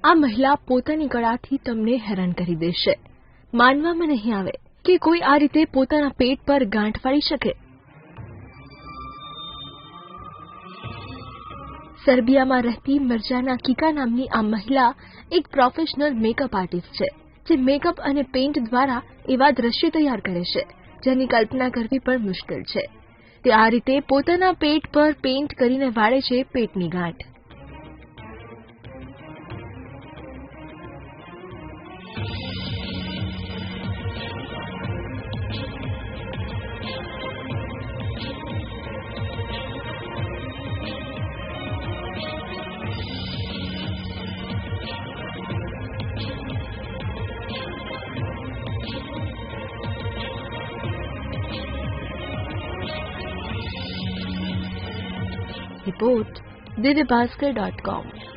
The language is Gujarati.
આ મહિલા પોતાની કળાથી તમને હેરાન કરી દેશે. માનવામાં નહીં આવે કે કોઈ આ રીતે પોતાના પેટ પર ગાંઠ વાળી શકે. સર્બિયામાં રહેતી મિર્જાના કિકા નામની આ મહિલા એક પ્રોફેશનલ મેકઅપ આર્ટિસ્ટ છે, જે મેકઅપ અને પેઇન્ટ દ્વારા એવા દ્રશ્યો તૈયાર કરે છે જેની કલ્પના કરવી પણ મુશ્કેલ છે. તે આ રીતે પોતાના પેટ પર પેઇન્ટ કરીને વાળે છે પેટની ગાંઠ. रिपोर्ट दिव्यभास्कर.com